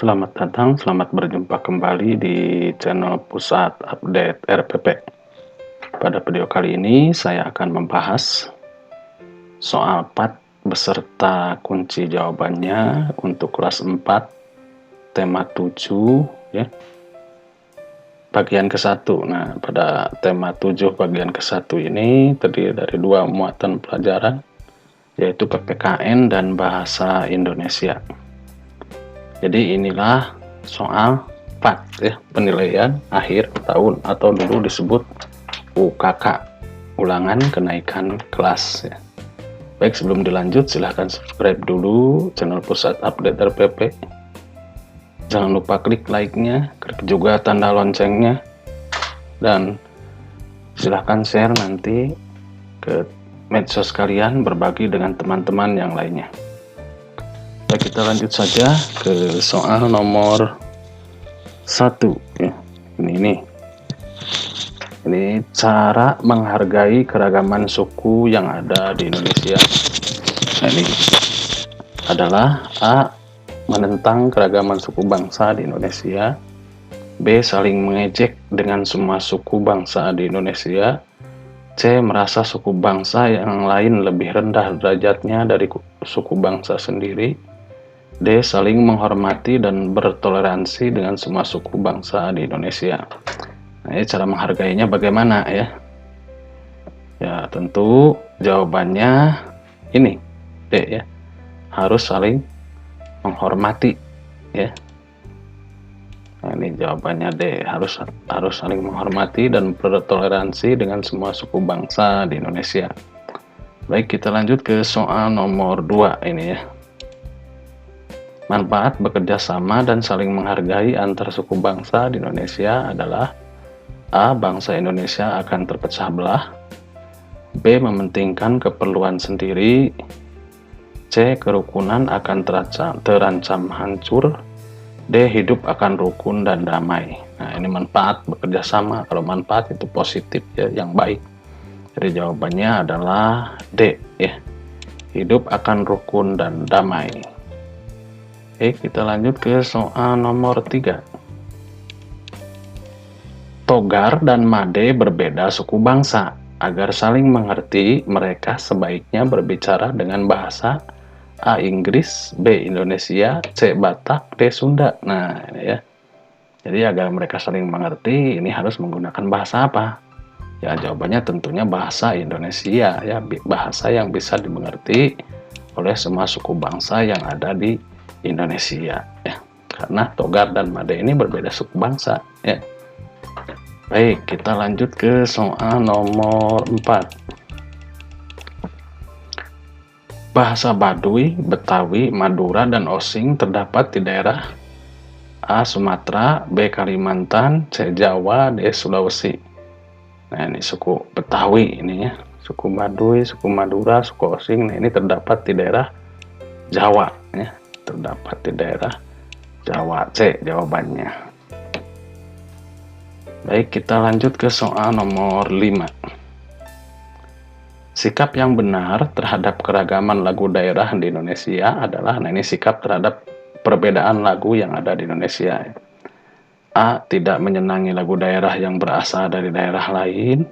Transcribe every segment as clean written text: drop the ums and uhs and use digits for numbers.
Selamat datang, selamat berjumpa kembali di channel Pusat Update RPP. Pada video kali ini saya akan membahas soal part beserta kunci jawabannya untuk kelas 4 tema 7 ya. Bagian ke-1. Nah, pada tema 7 bagian ke-1 ini terdiri dari 2 muatan pelajaran, yaitu PPKN dan Bahasa Indonesia. Jadi inilah soal PAT ya, penilaian akhir tahun atau dulu disebut UKK, ulangan kenaikan kelas ya. Baik, sebelum dilanjut silahkan subscribe dulu channel Pusat Update RPP. Jangan lupa klik like-nya, klik juga tanda loncengnya, dan silahkan share nanti ke medsos kalian, berbagi dengan teman-teman yang lainnya. Baik, kita lanjut saja ke soal nomor 1 ya. Ini cara menghargai keragaman suku yang ada di Indonesia. Nah, ini adalah A. Menentang keragaman suku bangsa di Indonesia. B. Saling mengejek dengan semua suku bangsa di Indonesia. C. Merasa suku bangsa yang lain lebih rendah derajatnya dari suku bangsa sendiri. D. Saling menghormati dan bertoleransi dengan semua suku bangsa di Indonesia. Nah, cara menghargainya bagaimana ya? Ya, tentu jawabannya ini, D ya. Harus saling menghormati ya. Nah, ini jawabannya D, harus saling menghormati dan bertoleransi dengan semua suku bangsa di Indonesia. Baik, kita lanjut ke soal nomor 2 ini ya. Manfaat bekerja sama dan saling menghargai antar suku bangsa di Indonesia adalah A. Bangsa Indonesia akan terpecah belah. B. Mementingkan keperluan sendiri. C. Kerukunan akan terancam hancur. D. Hidup akan rukun dan damai. Nah, ini manfaat bekerja sama. Kalau manfaat itu positif ya, yang baik. Jadi jawabannya adalah D ya. Hidup akan rukun dan damai. Oke, kita lanjut ke soal nomor 3. Togar dan Made berbeda suku bangsa. Agar saling mengerti, mereka sebaiknya berbicara dengan bahasa A. Inggris, B. Indonesia, C. Batak, D. Sunda. Nah, ini ya. Jadi agar mereka saling mengerti, ini harus menggunakan bahasa apa? Ya, jawabannya tentunya bahasa Indonesia ya, bahasa yang bisa dimengerti oleh semua suku bangsa yang ada di Indonesia ya, karena Togar dan Made ini berbeda suku bangsa ya. Baik, kita lanjut ke soal nomor 4. Bahasa Baduy, Betawi, Madura, dan Osing terdapat di daerah A. Sumatera, B. Kalimantan, C. Jawa, D. Sulawesi. Nah, ini suku Betawi ini ya, suku Baduy, suku Madura, suku Osing. Nah, ini terdapat di daerah Jawa ya. Terdapat di daerah Jawa. C jawabannya. Baik, kita lanjut ke soal nomor 5. Sikap yang benar terhadap keragaman lagu daerah di Indonesia adalah, nah ini sikap terhadap perbedaan lagu yang ada di Indonesia. A. Tidak menyenangi lagu daerah yang berasal dari daerah lain.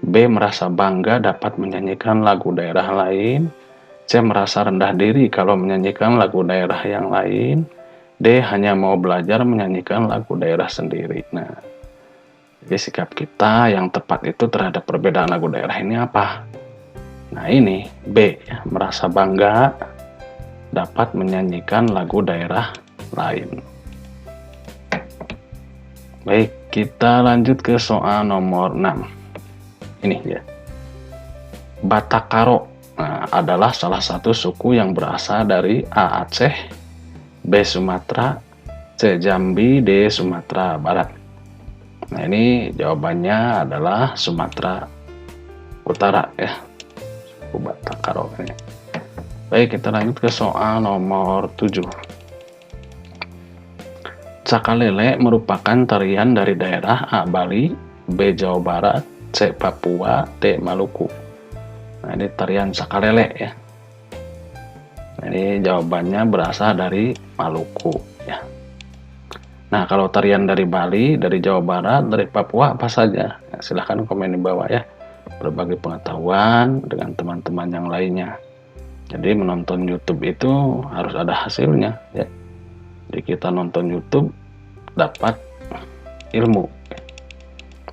B. Merasa bangga dapat menyanyikan lagu daerah lain. C. Merasa rendah diri kalau menyanyikan lagu daerah yang lain. D. Hanya mau belajar menyanyikan lagu daerah sendiri. Nah, jadi sikap kita yang tepat itu terhadap perbedaan lagu daerah ini apa? Nah, ini B ya, merasa bangga dapat menyanyikan lagu daerah lain. Baik, kita lanjut ke soal nomor 6. Ini ya. Batak Karo adalah salah satu suku yang berasal dari A. Aceh, B. Sumatera, C. Jambi, D. Sumatera Barat. Nah, ini jawabannya adalah Sumatera Utara ya, suku Batak Karo ini. Baik, kita lanjut ke soal nomor 7. Cakalele merupakan tarian dari daerah A. Bali, B. Jawa Barat, C. Papua, D. Maluku. Nah, ini tarian cakalele ya. Nah, ini jawabannya berasal dari Maluku ya. Nah, kalau tarian dari Bali, dari Jawa Barat, dari Papua, apa saja? Ya, silahkan komen di bawah ya. Berbagi pengetahuan dengan teman-teman yang lainnya. Jadi menonton YouTube itu harus ada hasilnya ya. Jadi kita nonton YouTube dapat ilmu.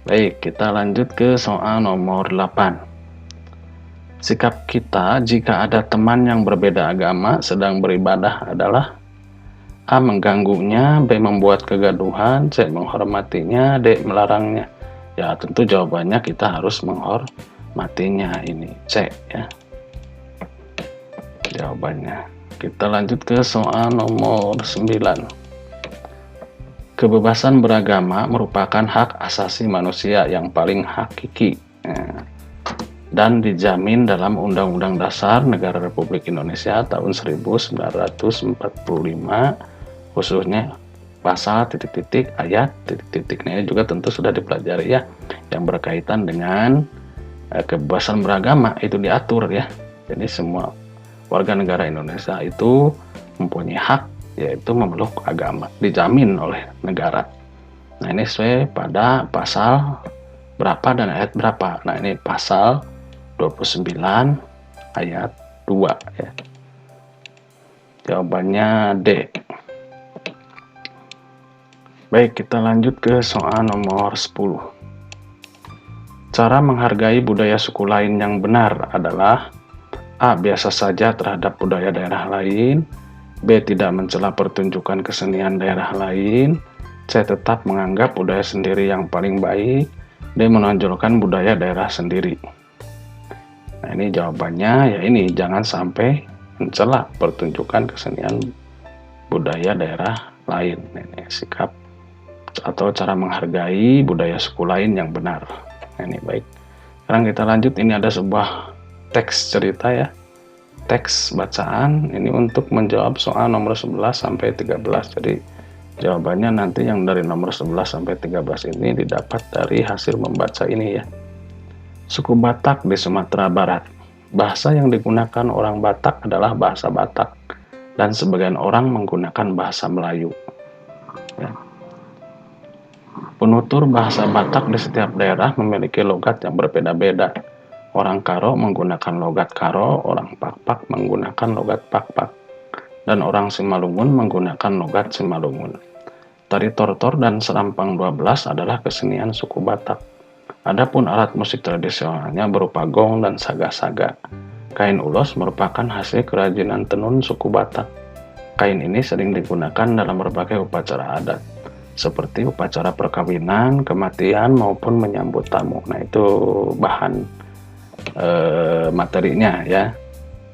Baik, kita lanjut ke soal nomor 8. Sikap kita jika ada teman yang berbeda agama sedang beribadah adalah: A. Mengganggunya, B. Membuat kegaduhan, C. Menghormatinya, D. Melarangnya. Ya, tentu jawabannya kita harus menghormatinya, ini C ya jawabannya. Kita lanjut ke soal nomor 9. Kebebasan beragama merupakan hak asasi manusia yang paling hakiki dan dijamin dalam Undang-Undang Dasar Negara Republik Indonesia tahun 1945, khususnya pasal titik-titik ayat titik-titiknya juga tentu sudah dipelajari ya, yang berkaitan dengan kebebasan beragama itu diatur ya. Jadi semua warga negara Indonesia itu mempunyai hak, yaitu memeluk agama, dijamin oleh negara. Nah, ini sesuai pada pasal berapa dan ayat berapa. Nah, ini pasal 29 ayat 2 ya. Jawabannya D. Baik, kita lanjut ke soal nomor 10. Cara menghargai budaya suku lain yang benar adalah: A. Biasa saja terhadap budaya daerah lain, B. Tidak mencela pertunjukan kesenian daerah lain, C. Tetap menganggap budaya sendiri yang paling baik, D. Menonjolkan budaya daerah sendiri. Nah, ini jawabannya ya ini, jangan sampai mencela pertunjukan kesenian budaya daerah lain. Ini sikap atau cara menghargai budaya suku lain yang benar. Nah, ini baik. Sekarang kita lanjut, ini ada sebuah teks cerita ya, teks bacaan ini untuk menjawab soal nomor 11 sampai 13. Jadi jawabannya nanti yang dari nomor 11 sampai 13 ini didapat dari hasil membaca ini ya. Suku Batak di Sumatera Barat. Bahasa yang digunakan orang Batak adalah bahasa Batak dan sebagian orang menggunakan bahasa Melayu ya. Penutur bahasa Batak di setiap daerah memiliki logat yang berbeda-beda. Orang Karo menggunakan logat Karo, orang Pakpak menggunakan logat Pakpak, dan orang Simalungun menggunakan logat Simalungun. Tari Tortor dan Serampang 12 adalah kesenian suku Batak. Adapun alat musik tradisionalnya berupa gong dan saga-saga. Kain ulos merupakan hasil kerajinan tenun suku Batak. Kain ini sering digunakan dalam berbagai upacara adat, seperti upacara perkawinan, kematian, maupun menyambut tamu. Nah, itu bahan materinya ya.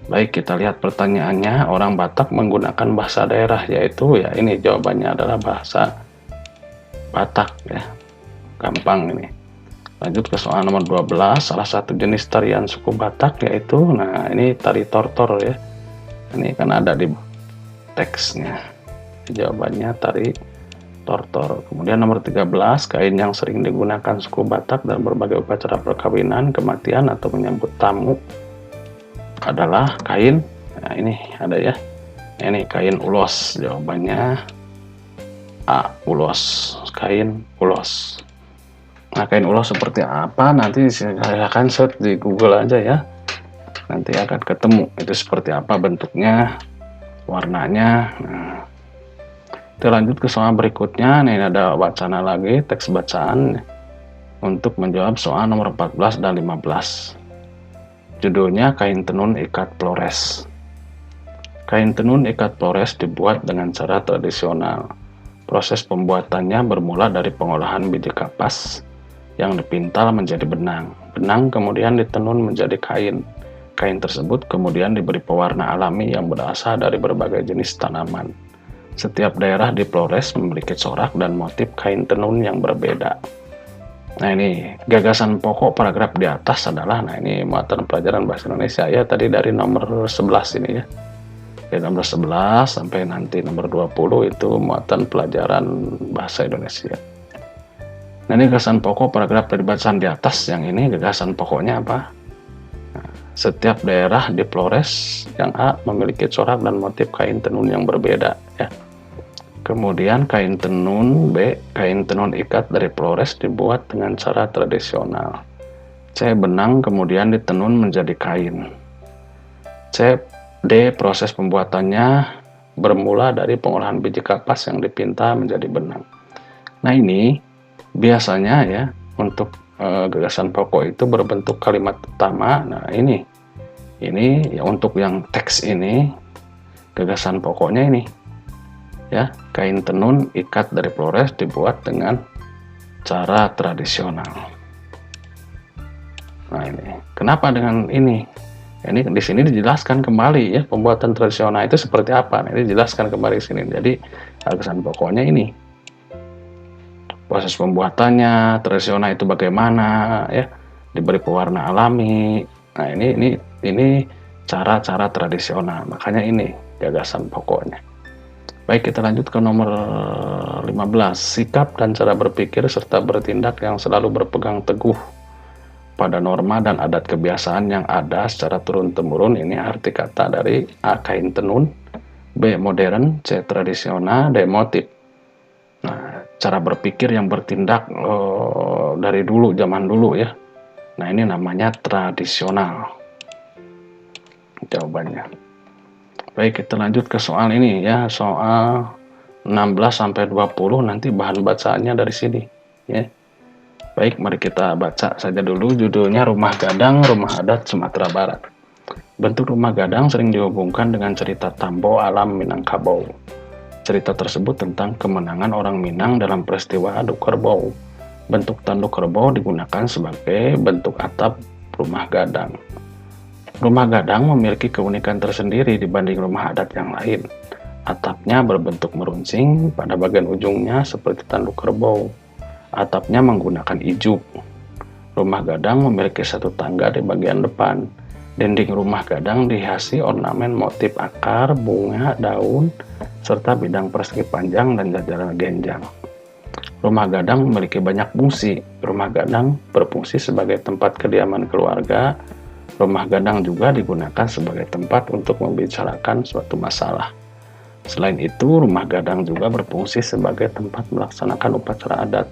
Baik, kita lihat pertanyaannya. Orang Batak menggunakan bahasa daerah, yaitu ya ini jawabannya adalah bahasa Batak ya. Gampang ini. Lanjut ke soal nomor 12. Salah satu jenis tarian suku Batak yaitu, nah ini tari Tortor ya. Ini kan ada di teksnya. Jawabannya tari Tortor. Kemudian nomor 13, kain yang sering digunakan suku Batak dalam berbagai upacara perkawinan, kematian, atau menyambut tamu adalah kain, nah ini ada ya, ini kain ulos. Jawabannya A. Ulos, kain ulos. Nah, kain ulos seperti apa? Nanti silahkan search di Google aja ya, nanti akan ketemu itu seperti apa bentuknya, warnanya. Nah, kita lanjut ke soal berikutnya. Nah, ini ada wacana lagi, teks bacaan untuk menjawab soal nomor 14 dan 15. Judulnya kain tenun ikat flores. Kain tenun ikat flores dibuat dengan cara tradisional. Proses pembuatannya bermula dari pengolahan biji kapas yang dipintal menjadi benang. Benang kemudian ditenun menjadi kain. Kain tersebut kemudian diberi pewarna alami yang berasal dari berbagai jenis tanaman. Setiap daerah di Flores memiliki corak dan motif kain tenun yang berbeda. Nah, ini gagasan pokok paragraf di atas adalah, nah ini muatan pelajaran bahasa Indonesia ya, tadi dari nomor 11 ini ya. Dari nomor 11 sampai nanti nomor 20 itu muatan pelajaran bahasa Indonesia. Nah, ini gagasan pokok paragraf dari bacaan di atas, yang ini gagasan pokoknya apa? Nah, setiap daerah di Flores yang A memiliki corak dan motif kain tenun yang berbeda ya. Kemudian kain tenun. B. Kain tenun ikat dari Flores dibuat dengan cara tradisional. C. Benang kemudian ditenun menjadi kain. C. D. Proses pembuatannya bermula dari pengolahan biji kapas yang dipinta menjadi benang. Nah, ini biasanya ya untuk gagasan pokok itu berbentuk kalimat utama. Nah, ini ya untuk yang teks ini gagasan pokoknya ini ya, kain tenun ikat dari Flores dibuat dengan cara tradisional. Nah, ini kenapa dengan ini? Ini di sini dijelaskan kembali ya, pembuatan tradisional itu seperti apa. Nah, ini dijelaskan kembali di sini. Jadi gagasan pokoknya ini, proses pembuatannya tradisional itu bagaimana ya, diberi pewarna alami. Nah, ini cara-cara tradisional. Makanya ini gagasan pokoknya. Baik, kita lanjut ke nomor 15. Sikap dan cara berpikir serta bertindak yang selalu berpegang teguh pada norma dan adat kebiasaan yang ada secara turun-temurun. Ini arti kata dari A. Kain tenun, B. Modern, C. Tradisional, D. Motif. Nah, cara berpikir yang bertindak dari dulu, zaman dulu ya. Nah, ini namanya tradisional. Jawabannya. Baik, kita lanjut ke soal ini ya, soal 16-20, nanti bahan bacaannya dari sini ya. Baik, mari kita baca saja dulu. Judulnya Rumah Gadang, Rumah Adat Sumatera Barat. Bentuk rumah gadang sering dihubungkan dengan cerita Tambo alam Minangkabau. Cerita tersebut tentang kemenangan orang Minang dalam peristiwa Adu Kerbau. Bentuk tanduk kerbau digunakan sebagai bentuk atap rumah gadang. Rumah gadang memiliki keunikan tersendiri dibanding rumah adat yang lain. Atapnya berbentuk meruncing, pada bagian ujungnya seperti tanduk kerbau. Atapnya menggunakan ijuk. Rumah gadang memiliki satu tangga di bagian depan. Dinding rumah gadang dihiasi ornamen motif akar, bunga, daun, serta bidang persegi panjang dan jajaran genjang. Rumah gadang memiliki banyak fungsi. Rumah gadang berfungsi sebagai tempat kediaman keluarga. Rumah gadang juga digunakan sebagai tempat untuk membicarakan suatu masalah. Selain itu, rumah gadang juga berfungsi sebagai tempat melaksanakan upacara adat.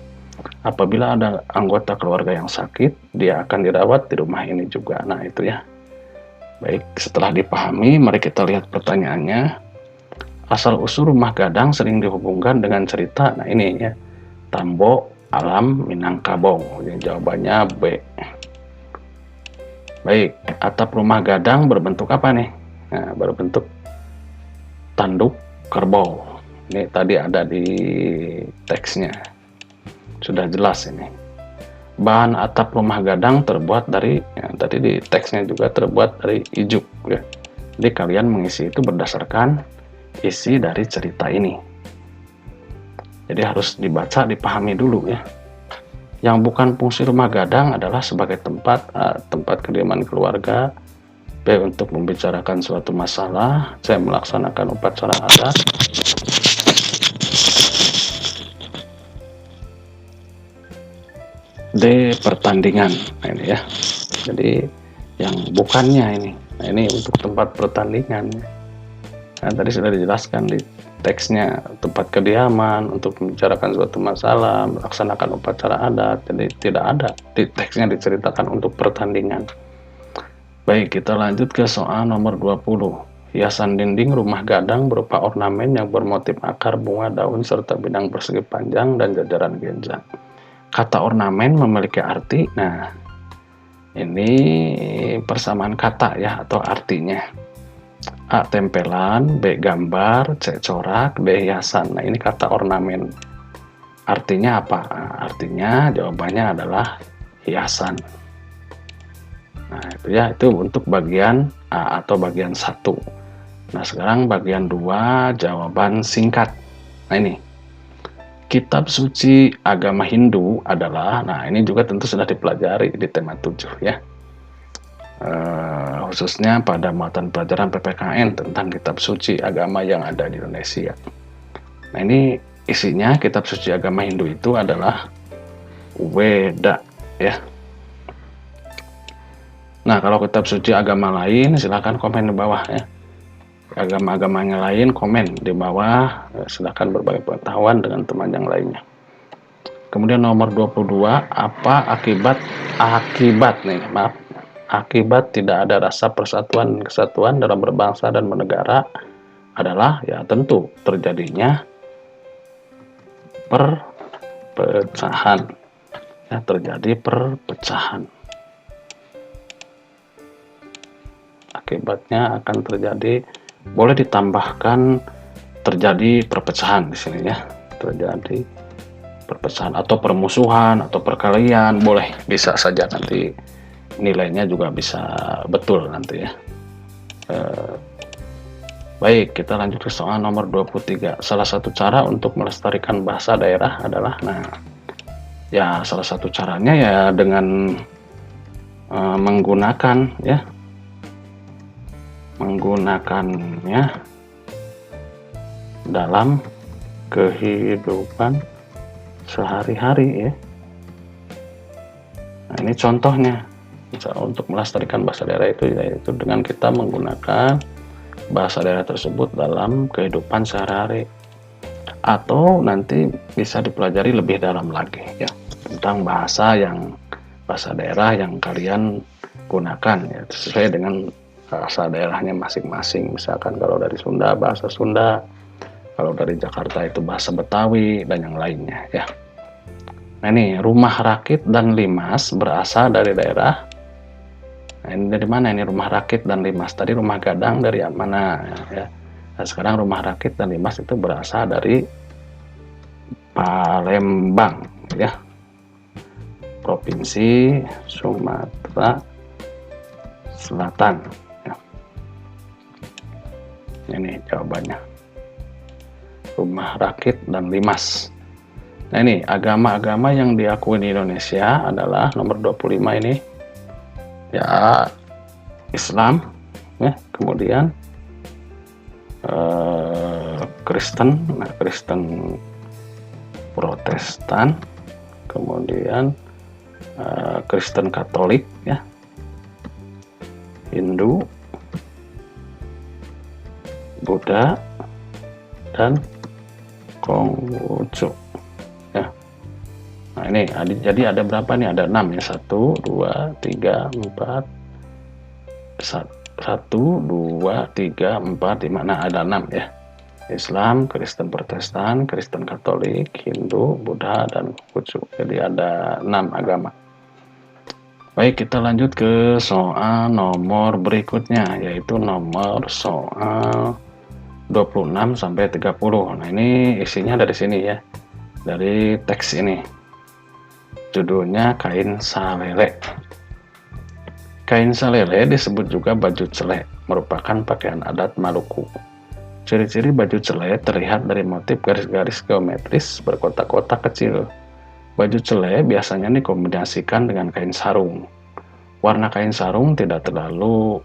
Apabila ada anggota keluarga yang sakit, dia akan dirawat di rumah ini juga. Nah, itu ya. Baik, setelah dipahami, mari kita lihat pertanyaannya. Asal-usul rumah gadang sering dihubungkan dengan cerita. Nah, ini ya. Tambo alam Minangkabau. Jadi jawabannya B. Baik, atap rumah gadang berbentuk apa nih? Nah, berbentuk tanduk kerbau. Ini tadi ada di teksnya. Sudah jelas ini. Bahan atap rumah gadang terbuat dari, ya, tadi di teksnya juga terbuat dari ijuk. Ya. Jadi kalian mengisi itu berdasarkan isi dari cerita ini. Jadi harus dibaca, dipahami dulu ya. Yang bukan fungsi rumah gadang adalah sebagai tempat kediaman keluarga, B. untuk membicarakan suatu masalah, C. melaksanakan upacara adat, D. pertandingan. Nah, ini ya. Jadi yang bukannya ini. Nah, ini untuk tempat pertandingan. Nah, tadi sudah dijelaskan di teksnya, tempat kediaman untuk membicarakan suatu masalah, melaksanakan upacara adat. Jadi tidak ada di teksnya diceritakan untuk pertandingan. Baik, kita lanjut ke soal nomor 20. Hiasan dinding rumah gadang berupa ornamen yang bermotif akar, bunga, daun, serta bidang persegi panjang dan jajaran genjang. Kata ornamen memiliki arti. Nah, ini persamaan kata ya, atau artinya. A. tempelan, B. gambar, C. corak, D. hiasan. Nah, ini kata ornamen. Artinya apa? Artinya jawabannya adalah hiasan. Nah, itu ya, itu untuk bagian A atau bagian 1. Nah, sekarang bagian 2, jawaban singkat. Nah, ini. Kitab suci agama Hindu adalah, nah ini juga tentu sudah dipelajari di tema 7 ya. Khususnya pada muatan pelajaran PPKN tentang kitab suci agama yang ada di Indonesia. Nah, ini isinya kitab suci agama Hindu itu adalah Weda ya. Nah, kalau kitab suci agama lain silahkan komen di bawah ya. agama-agama yang lain komen di bawah, silakan berbagi pengetahuan dengan teman yang lainnya. Kemudian nomor 22, apa akibat tidak ada rasa persatuan dan kesatuan dalam berbangsa dan bernegara adalah ya tentu terjadinya perpecahan. Ya, terjadi perpecahan. Akibatnya akan terjadi, boleh ditambahkan terjadi perpecahan di sini ya. Terjadi perpecahan atau permusuhan atau perkelahian, boleh, bisa saja, nanti nilainya juga bisa betul nanti ya. Baik, kita lanjut ke soal nomor 23. Salah satu cara untuk melestarikan bahasa daerah adalah, nah ya salah satu caranya ya dengan menggunakannya dalam kehidupan sehari-hari ya. Nah, ini contohnya untuk melestarikan bahasa daerah itu yaitu dengan kita menggunakan bahasa daerah tersebut dalam kehidupan sehari-hari, atau nanti bisa dipelajari lebih dalam lagi ya tentang bahasa daerah yang kalian gunakan ya, sesuai dengan bahasa daerahnya masing-masing. Misalkan kalau dari Sunda bahasa Sunda, kalau dari Jakarta itu bahasa Betawi dan yang lainnya ya. Nah ini rumah rakit dan limas berasal dari daerah. Nah ini dari mana ini rumah rakit dan limas? Tadi rumah gadang dari mana ya? Nah, sekarang rumah rakit dan limas itu berasal dari Palembang ya, Provinsi Sumatera Selatan ya. Ini jawabannya, rumah rakit dan limas. Nah ini agama-agama yang diakui di Indonesia adalah nomor 25 ini ya, Islam ya, kemudian Kristen, nah Kristen Protestan, kemudian Kristen Katolik ya, Hindu, Buddha, dan Konghucu ya. Nah ini jadi ada berapa nih? Ada 6 ya, 1, 2, 3, 4, 1, 2, 3, 4, 5. Nah ada 6 ya, Islam, Kristen Protestan, Kristen Katolik, Hindu, Buddha, dan Konghucu. Jadi ada 6 agama. Baik, kita lanjut ke soal nomor berikutnya, yaitu nomor soal 26 sampai 30. Nah ini isinya dari sini ya, dari teks ini. Judulnya kain salele. Kain salele disebut juga baju celek, merupakan pakaian adat Maluku. Ciri-ciri baju celek terlihat dari motif garis-garis geometris berkotak-kotak kecil. Baju celek biasanya dikombinasikan dengan kain sarung. Warna kain sarung tidak terlalu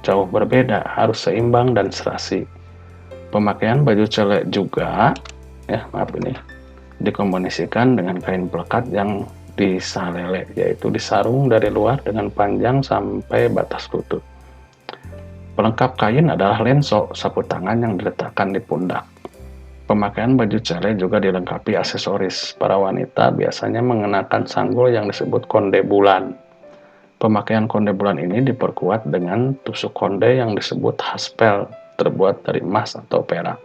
jauh berbeda, harus seimbang dan serasi. Pemakaian baju celek juga dikombinasikan dengan kain pelekat yang disalele, yaitu disarung dari luar dengan panjang sampai batas lutut. Pelengkap kain adalah lenso, sapu tangan yang diletakkan di pundak. Pemakaian baju celek juga dilengkapi aksesoris. Para wanita biasanya mengenakan sanggul yang disebut konde bulan. Pemakaian konde bulan ini diperkuat dengan tusuk konde yang disebut haspel, terbuat dari emas atau perak.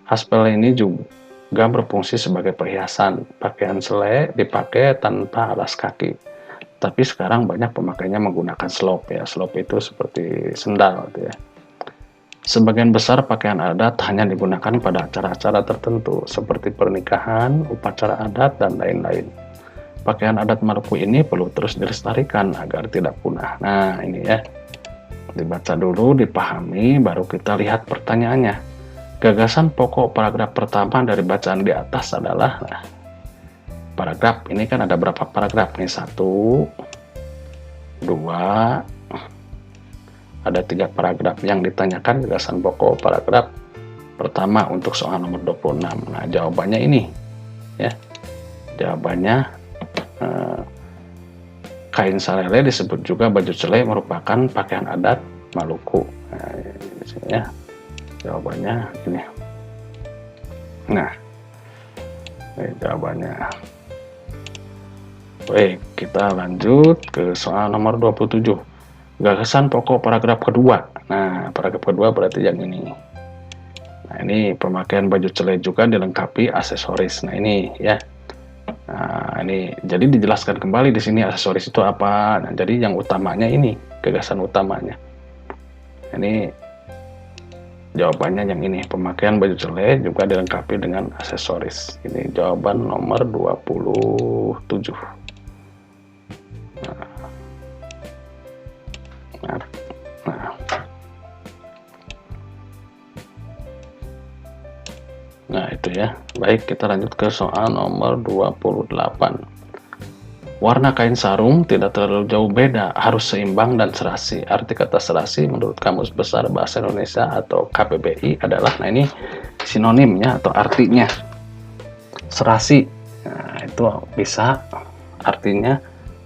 Haspel ini juga berfungsi sebagai perhiasan. Pakaian celek dipakai tanpa alas kaki. Tapi sekarang banyak pemakainya menggunakan slop ya. Slop itu seperti sendal gitu ya. Sebagian besar pakaian adat hanya digunakan pada acara-acara tertentu seperti pernikahan, upacara adat, dan lain-lain. Pakaian adat Maluku ini perlu terus dilestarikan agar tidak punah. Nah ini ya, dibaca dulu, dipahami, baru kita lihat pertanyaannya. Gagasan pokok paragraf pertama dari bacaan di atas adalah, nah, paragraf ini kan ada berapa paragraf nih? 1, 2, ada 3 paragraf yang ditanyakan. Gagasan pokok paragraf pertama untuk soal nomor 26. Nah jawabannya ini ya, jawabannya kain salele disebut juga baju celek, merupakan pakaian adat Maluku. Nah, ya. Jawabannya ini. Nah, ini jawabannya. Baik, kita lanjut ke soal nomor 27. Gagasan pokok paragraf kedua. Nah, paragraf kedua berarti yang ini. Nah, ini pemakaian baju celek juga dilengkapi aksesoris. Nah, ini ya. Nah, ini jadi dijelaskan kembali di sini aksesoris itu apa. Nah, jadi yang utamanya ini, gagasan utamanya. Ini jawabannya yang ini, pemakaian baju celek juga dilengkapi dengan aksesoris. Ini jawaban nomor 27. Nah, itu ya. Baik, kita lanjut ke soal nomor 28. Warna kain sarung tidak terlalu jauh beda, harus seimbang dan serasi. Arti kata serasi menurut Kamus Besar Bahasa Indonesia atau KBBI adalah, nah ini sinonimnya atau artinya. Serasi, nah itu bisa artinya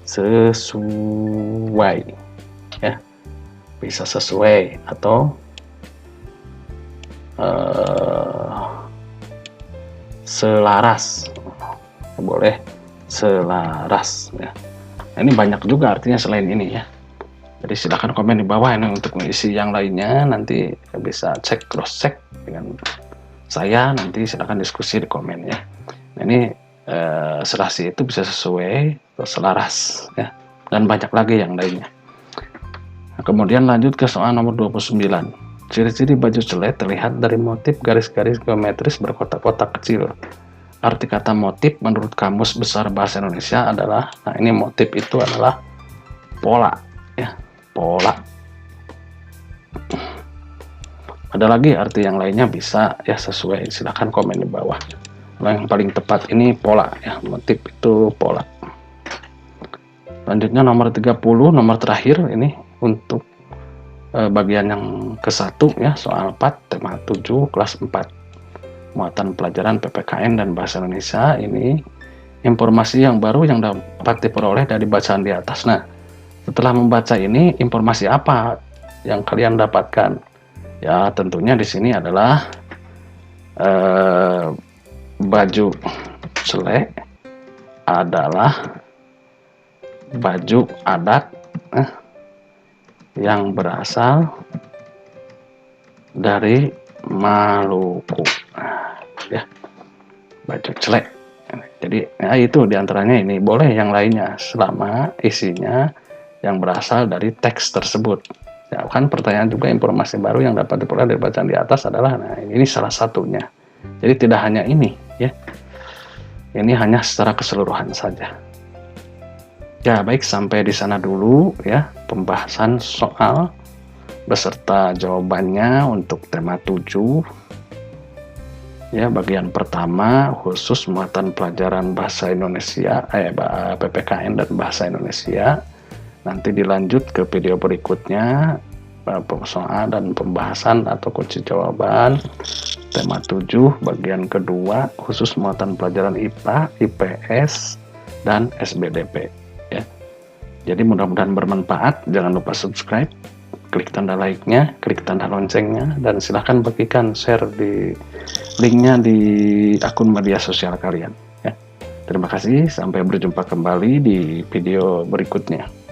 sesuai, ya, bisa sesuai atau selaras, boleh selaras ya. Nah, ini banyak juga artinya selain ini ya. Jadi silahkan komen di bawah ini untuk mengisi yang lainnya, nanti bisa cek, cross check dengan saya, nanti silahkan diskusi di komen ya. Nah, ini serasi itu bisa sesuai atau selaras ya, dan banyak lagi yang lainnya. Nah, kemudian lanjut ke soal nomor 29. Ciri-ciri baju celek terlihat dari motif garis-garis geometris berkotak-kotak kecil. Arti kata motif menurut Kamus Besar Bahasa Indonesia adalah, nah ini motif itu adalah pola, ya, pola. Ada lagi arti yang lainnya bisa ya, sesuai, silahkan komen di bawah. Nah, yang paling tepat ini pola, ya, motif itu pola. Lanjutnya nomor 30, nomor terakhir ini untuk bagian yang ke-1 ya, soal 4 tema 7 kelas 4 muatan pelajaran PPKN dan Bahasa Indonesia. Ini informasi yang baru yang dapat diperoleh dari bacaan di atas. Nah, setelah membaca ini, informasi apa yang kalian dapatkan? Ya, tentunya di sini adalah baju celek adalah baju adat yang berasal dari Maluku, ya, baju celek. Jadi ya itu diantaranya ini, boleh yang lainnya selama isinya yang berasal dari teks tersebut. Ya kan, pertanyaan juga informasi baru yang dapat diperoleh dari bacaan di atas adalah, nah ini salah satunya. Jadi tidak hanya ini ya, ini hanya secara keseluruhan saja. Ya baik, sampai di sana dulu ya pembahasan soal beserta jawabannya untuk tema 7 ya, bagian pertama khusus muatan pelajaran bahasa Indonesia, PPKN dan bahasa Indonesia. Nanti dilanjut ke video berikutnya soal dan pembahasan atau kunci jawaban tema 7 bagian kedua khusus muatan pelajaran IPA, IPS dan SBDP ya. Jadi mudah-mudahan bermanfaat. Jangan lupa subscribe, klik tanda like-nya, klik tanda loncengnya, dan silahkan bagikan, share di linknya di akun media sosial kalian ya. Terima kasih, sampai berjumpa kembali di video berikutnya.